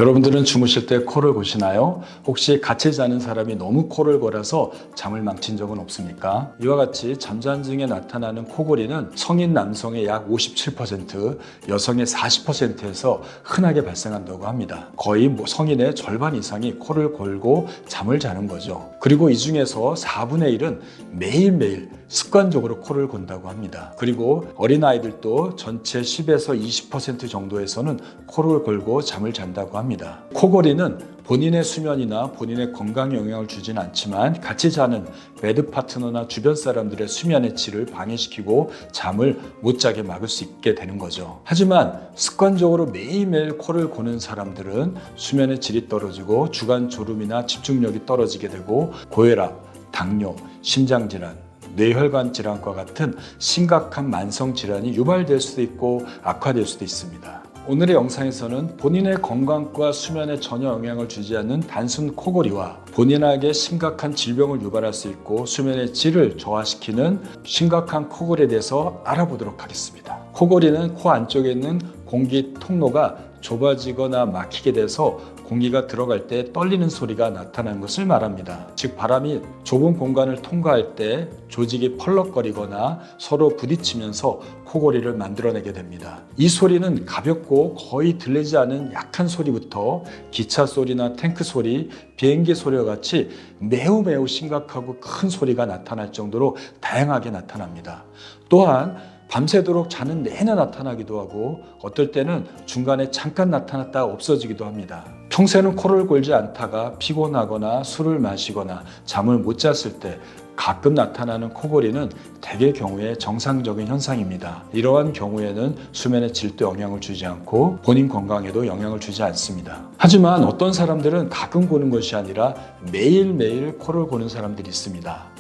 여러분들은 주무실 때 코를 고시나요? 혹시 같이 자는 사람이 너무 코를 골아서 잠을 망친 적은 없습니까? 이와 같이 잠자는 중에 나타나는 코골이는 성인 남성의 약 57%, 여성의 40%에서 흔하게 발생한다고 합니다. 거의 성인의 절반 이상이 코를 골고 잠을 자는 거죠. 그리고 이 중에서 4분의 1은 매일매일 습관적으로 코를 곤다고 합니다. 그리고 어린아이들도 전체 10에서 20% 정도에서는 코를 골고 잠을 잔다고 합니다. 코골이는 본인의 수면이나 본인의 건강에 영향을 주진 않지만 같이 자는 베드 파트너나 주변 사람들의 수면의 질을 방해시키고 잠을 못 자게 막을 수 있게 되는 거죠. 하지만 습관적으로 매일매일 코를 고는 사람들은 수면의 질이 떨어지고 주간 졸음이나 집중력이 떨어지게 되고 고혈압, 당뇨, 심장질환, 뇌혈관 질환과 같은 심각한 만성 질환이 유발될 수도 있고 악화될 수도 있습니다. 오늘의 영상에서는 본인의 건강과 수면에 전혀 영향을 주지 않는 단순 코골이와 본인에게 심각한 질병을 유발할 수 있고 수면의 질을 저하시키는 심각한 코골이에 대해서 알아보도록 하겠습니다. 코골이는 코 안쪽에 있는 공기 통로가 좁아지거나 막히게 돼서 공기가 들어갈 때 떨리는 소리가 나타나는 것을 말합니다. 즉 바람이 좁은 공간을 통과할 때 조직이 펄럭거리거나 서로 부딪히면서 코골이를 만들어내게 됩니다. 이 소리는 가볍고 거의 들리지 않은 약한 소리부터 기차 소리나 탱크 소리, 비행기 소리와 같이 매우 심각하고 큰 소리가 나타날 정도로 다양하게 나타납니다. 또한 밤새도록 자는 내내 나타나기도 하고 어떨 때는 중간에 잠깐 나타났다가 없어지기도 합니다. 평소에는 코를 골지 않다가 피곤하거나 술을 마시거나 잠을 못 잤을 때 가끔 나타나는 코골이는 대개 경우에 정상적인 현상입니다. 이러한 경우에는 수면의 질도 영향을 주지 않고 본인 건강에도 영향을 주지 않습니다. 하지만 어떤 사람들은 가끔 고는 것이 아니라 매일매일 코를 고는 사람들이 있습니다.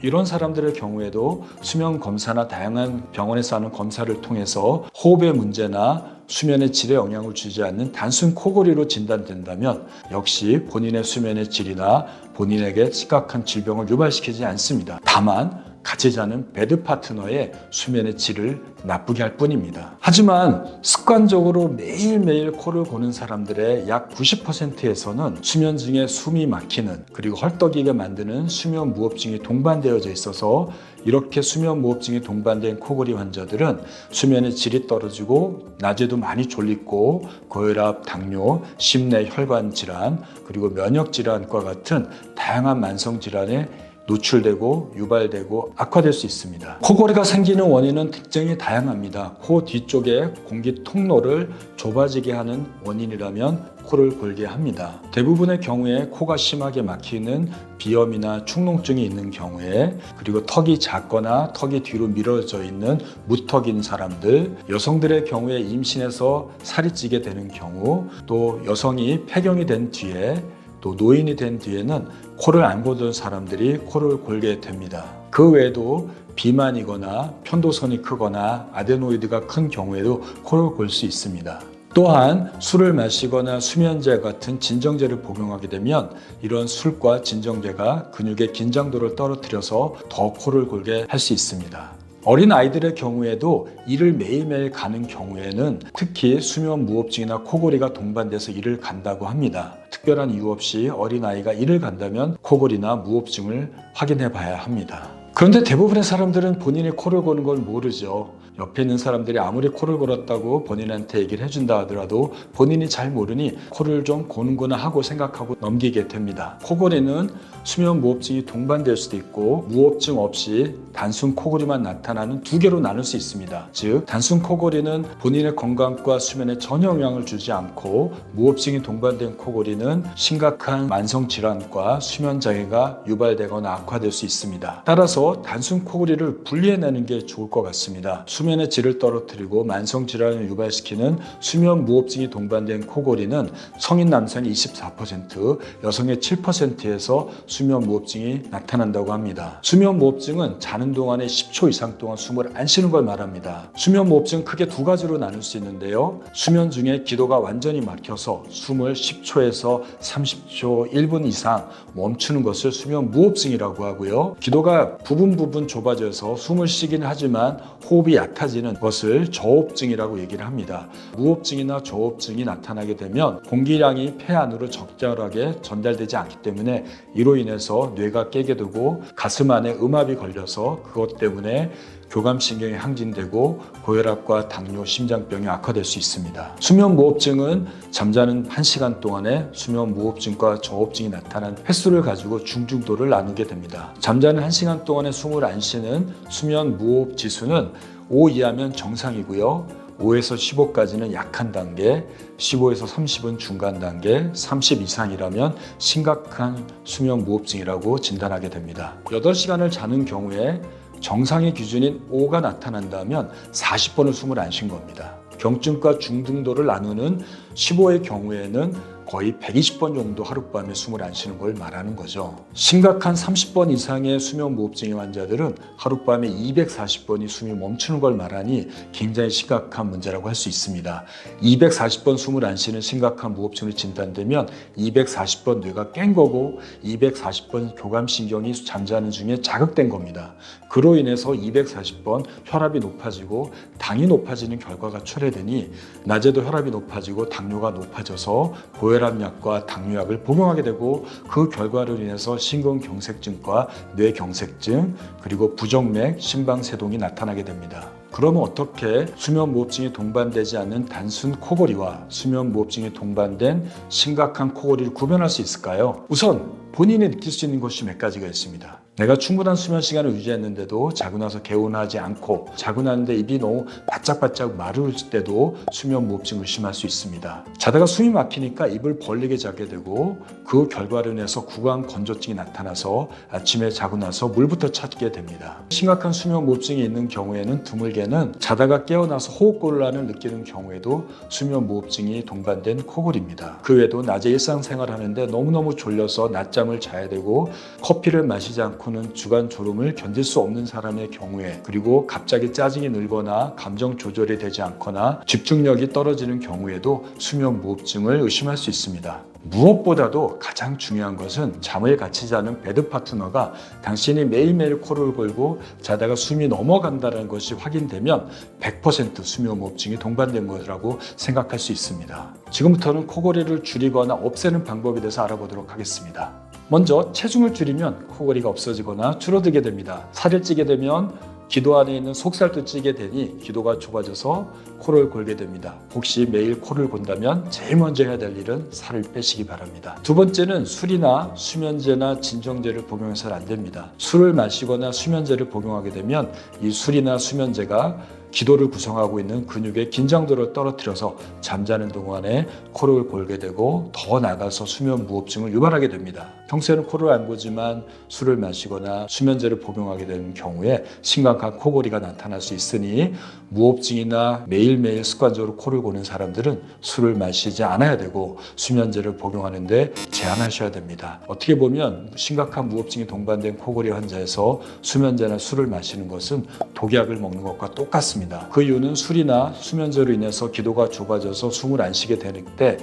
이런 사람들의 경우에도 수면 검사나 다양한 병원에서 하는 검사를 통해서 호흡의 문제나 수면의 질에 영향을 주지 않는 단순 코골이로 진단된다면 역시 본인의 수면의 질이나 본인에게 심각한 질병을 유발시키지 않습니다. 다만 같이 자는 베드 파트너의 수면의 질을 나쁘게 할 뿐입니다. 하지만 습관적으로 매일매일 코를 고는 사람들의 약 90%에서는 수면 중에 숨이 막히는 그리고 헐떡이게 만드는 수면 무호흡증이 동반되어져 있어서 이렇게 수면 무호흡증이 동반된 코골이 환자들은 수면의 질이 떨어지고 낮에도 많이 졸리고 고혈압, 당뇨, 심내 혈관 질환 그리고 면역 질환과 같은 다양한 만성 질환에 노출되고 유발되고 악화될 수 있습니다. 코골이가 생기는 원인은 특징이 다양합니다. 코 뒤쪽에 공기 통로를 좁아지게 하는 원인이라면 코를 골게 합니다. 대부분의 경우에 코가 심하게 막히는 비염이나 축농증이 있는 경우에 그리고 턱이 작거나 턱이 뒤로 밀어져 있는 무턱인 사람들, 여성들의 경우에 임신해서 살이 찌게 되는 경우, 또 여성이 폐경이 된 뒤에 또 노인이 된 뒤에는 코를 안 고던 사람들이 코를 골게 됩니다. 그 외에도 비만이거나 편도선이 크거나 아데노이드가 큰 경우에도 코를 골 수 있습니다. 또한 술을 마시거나 수면제 같은 진정제를 복용하게 되면 이런 술과 진정제가 근육의 긴장도를 떨어뜨려서 더 코를 골게 할 수 있습니다. 어린 아이들의 경우에도 이를 매일매일 가는 경우에는 특히 수면 무호흡증이나 코골이가 동반돼서 이를 간다고 합니다. 특별한 이유 없이 어린아이가 이를 간다면 코골이나 무호흡증을 확인해 봐야 합니다. 그런데 대부분의 사람들은 본인이 코를 고는 걸 모르죠. 옆에 있는 사람들이 아무리 코를 골았다고 본인한테 얘기를 해준다 하더라도 본인이 잘 모르니 코를 좀 고는구나 하고 생각하고 넘기게 됩니다. 코골이는 수면 무호흡증이 동반될 수도 있고 무호흡증 없이 단순 코골이만 나타나는 두 개로 나눌 수 있습니다. 즉 단순 코골이는 본인의 건강과 수면에 전혀 영향을 주지 않고 무호흡증이 동반된 코골이는 심각한 만성 질환과 수면 장애가 유발되거나 악화될 수 있습니다. 따라서 단순 코골이를 분리해내는 게 좋을 것 같습니다. 수면의 질을 떨어뜨리고 만성 질환을 유발시키는 수면 무호흡증이 동반된 코골이는 성인 남성의 24%, 여성의 7%에서 수면 무호흡증이 나타난다고 합니다. 수면 무호흡증은 자는 동안에 10초 이상 동안 숨을 안 쉬는 걸 말합니다. 수면 무호흡증은 크게 두 가지로 나눌 수 있는데요. 수면 중에 기도가 완전히 막혀서 숨을 10초에서 30초, 1분 이상 멈추는 것을 수면 무호흡증이라고 하고요. 기도가 부분 좁아져서 숨을 쉬긴 하지만 호흡이 약해 얕아지는 것을 저호흡증이라고 얘기를 합니다. 무호흡증이나 저호흡증이 나타나게 되면 공기량이 폐 안으로 적절하게 전달되지 않기 때문에 이로 인해서 뇌가 깨게 되고 가슴 안에 음압이 걸려서 그것 때문에 교감신경이 항진되고 고혈압과 당뇨, 심장병이 악화될 수 있습니다. 수면무호흡증은 잠자는 1시간 동안에 수면무호흡증과 저호흡증이 나타난 횟수를 가지고 중증도를 나누게 됩니다. 잠자는 1시간 동안에 숨을 안 쉬는 수면무호흡 지수는 5 이하면 정상이고요. 5에서 15까지는 약한 단계, 15에서 30은 중간 단계, 30 이상이라면 심각한 수면무호흡증이라고 진단하게 됩니다. 8시간을 자는 경우에 정상의 기준인 5가 나타난다면 40번을 숨을 안 쉰 겁니다. 경증과 중등도를 나누는 15의 경우에는 거의 120번 정도 하룻밤에 숨을 안 쉬는 걸 말하는 거죠. 심각한 30번 이상의 수면무호흡증의 환자들은 하룻밤에 240번이 숨이 멈추는 걸 말하니 굉장히 심각한 문제라고 할 수 있습니다. 240번 숨을 안 쉬는 심각한 무호흡증을 진단되면 240번 뇌가 깬 거고 240번 교감신경이 잠자는 중에 자극된 겁니다. 그로 인해서 240번 혈압이 높아지고 당이 높아지는 결과가 초래되니 낮에도 혈압이 높아지고 당뇨가 높아져서 고혈압약과 당뇨약을 복용하게 되고 그 결과로 인해서 심근경색증과 뇌경색증 그리고 부정맥, 심방세동이 나타나게 됩니다. 그러면 어떻게 수면무호흡증이 동반되지 않는 단순 코골이와 수면무호흡증이 동반된 심각한 코골이를 구별할 수 있을까요? 우선 본인이 느낄 수 있는 것이 몇 가지가 있습니다. 내가 충분한 수면 시간을 유지했는데도 자고 나서 개운하지 않고 자고 나는데 입이 너무 바짝바짝 마를 때도 수면무호흡증을 의심할 수 있습니다. 자다가 숨이 막히니까 입을 벌리게 자게 되고 그 결과로 인해서 구강 건조증이 나타나서 아침에 자고 나서 물부터 찾게 됩니다. 심각한 수면무호흡증이 있는 경우에는 드물게는 자다가 깨어나서 호흡곤란을 느끼는 경우에도 수면무호흡증이 동반된 코골이입니다. 그 외에도 낮에 일상생활하는데 너무너무 졸려서 낮잠을 자야 되고 커피를 마시지 않고 는 주간 졸음을 견딜 수 없는 사람의 경우에 그리고 갑자기 짜증이 늘거나 감정 조절이 되지 않거나 집중력이 떨어지는 경우에도 수면무호흡증을 의심할 수 있습니다. 무엇보다도 가장 중요한 것은 잠을 같이 자는 베드 파트너가 당신이 매일매일 코를 골고 자다가 숨이 넘어간다는 것이 확인되면 100% 수면무호흡증이 동반된 것이라고 생각할 수 있습니다. 지금부터는 코골이를 줄이거나 없애는 방법에 대해서 알아보도록 하겠습니다. 먼저 체중을 줄이면 코골이가 없어지거나 줄어들게 됩니다. 살을 찌게 되면 기도 안에 있는 속살도 찌게 되니 기도가 좁아져서 코를 골게 됩니다. 혹시 매일 코를 곤다면 제일 먼저 해야 될 일은 살을 빼시기 바랍니다. 두 번째는 술이나 수면제나 진정제를 복용해서는 안 됩니다. 술을 마시거나 수면제를 복용하게 되면 이 술이나 수면제가 기도를 구성하고 있는 근육의 긴장도를 떨어뜨려서 잠자는 동안에 코를 골게 되고 더 나아가서 수면무호흡증을 유발하게 됩니다. 평소에는 코를 안 고지만 술을 마시거나 수면제를 복용하게 되는 경우에 심각한 코골이가 나타날 수 있으니 무호흡증이나 매일매일 습관적으로 코를 고는 사람들은 술을 마시지 않아야 되고 수면제를 복용하는데 제한하셔야 됩니다. 어떻게 보면 심각한 무호흡증이 동반된 코골이 환자에서 수면제나 술을 마시는 것은 독약을 먹는 것과 똑같습니다. 그 이유는 술이나 수면제로 인해서 기도가 좁아져서 숨을 안 쉬게 되는 때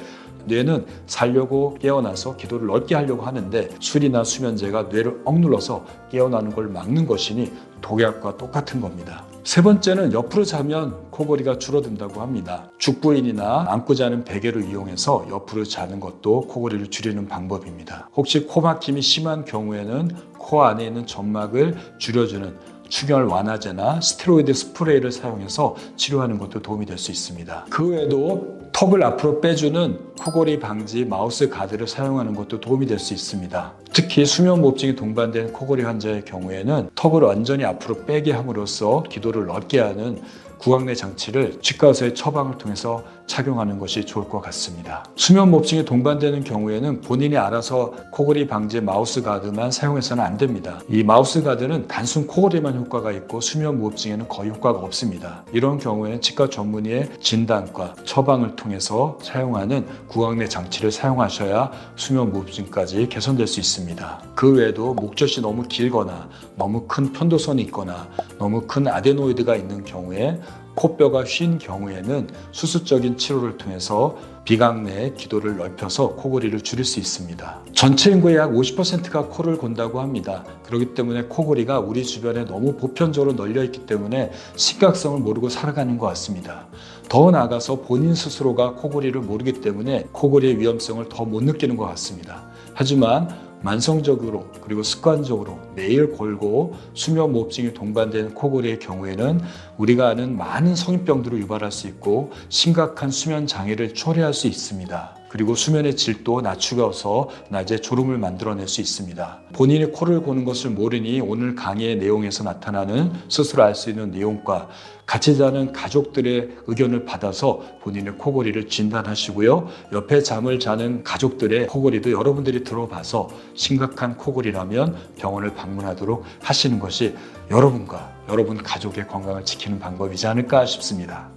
뇌는 살려고 깨어나서 기도를 넓게 하려고 하는데 술이나 수면제가 뇌를 억눌러서 깨어나는 걸 막는 것이니 독약과 똑같은 겁니다. 세 번째는 옆으로 자면 코골이가 줄어든다고 합니다. 죽부인이나 안고 자는 베개를 이용해서 옆으로 자는 것도 코골이를 줄이는 방법입니다. 혹시 코 막힘이 심한 경우에는 코 안에 있는 점막을 줄여주는 충혈 완화제나 스테로이드 스프레이를 사용해서 치료하는 것도 도움이 될 수 있습니다. 그 외에도 턱을 앞으로 빼주는 코골이 방지 마우스 가드를 사용하는 것도 도움이 될 수 있습니다. 특히 수면무호흡증이 동반된 코골이 환자의 경우에는 턱을 완전히 앞으로 빼게 함으로써 기도를 넓게 하는 구강내 장치를 치과 의사의 처방을 통해서 착용하는 것이 좋을 것 같습니다. 수면무호흡증이 동반되는 경우에는 본인이 알아서 코골이 방지 마우스 가드만 사용해서는 안 됩니다. 이 마우스 가드는 단순 코골이만 효과가 있고 수면무호흡증에는 거의 효과가 없습니다. 이런 경우에는 치과 전문의의 진단과 처방을 통해서 사용하는 구강내 장치를 사용하셔야 수면무호흡증까지 개선될 수 있습니다. 그 외에도 목젖이 너무 길거나 너무 큰 편도선이 있거나 너무 큰 아데노이드가 있는 경우에 코뼈가 휜 경우에는 수술적인 치료를 통해서 비강 내 기도를 넓혀서 코골이를 줄일 수 있습니다. 전체 인구의 약 50%가 코를 곤다고 합니다. 그렇기 때문에 코골이가 우리 주변에 너무 보편적으로 널려 있기 때문에 심각성을 모르고 살아가는 것 같습니다. 더 나아가서 본인 스스로가 코골이를 모르기 때문에 코골이의 위험성을 더 못 느끼는 것 같습니다. 하지만 만성적으로 그리고 습관적으로 매일 골고 수면무호흡증이 동반된 코골이의 경우에는 우리가 아는 많은 성인병들을 유발할 수 있고 심각한 수면 장애를 초래할 수 있습니다. 그리고 수면의 질도 낮추어서 낮에 졸음을 만들어낼 수 있습니다. 본인이 코를 고는 것을 모르니 오늘 강의의 내용에서 나타나는 스스로 알 수 있는 내용과 같이 자는 가족들의 의견을 받아서 본인의 코골이를 진단하시고요. 옆에 잠을 자는 가족들의 코골이도 여러분들이 들어봐서 심각한 코골이라면 병원을 방문하도록 하시는 것이 여러분과 여러분 가족의 건강을 지키는 방법이지 않을까 싶습니다.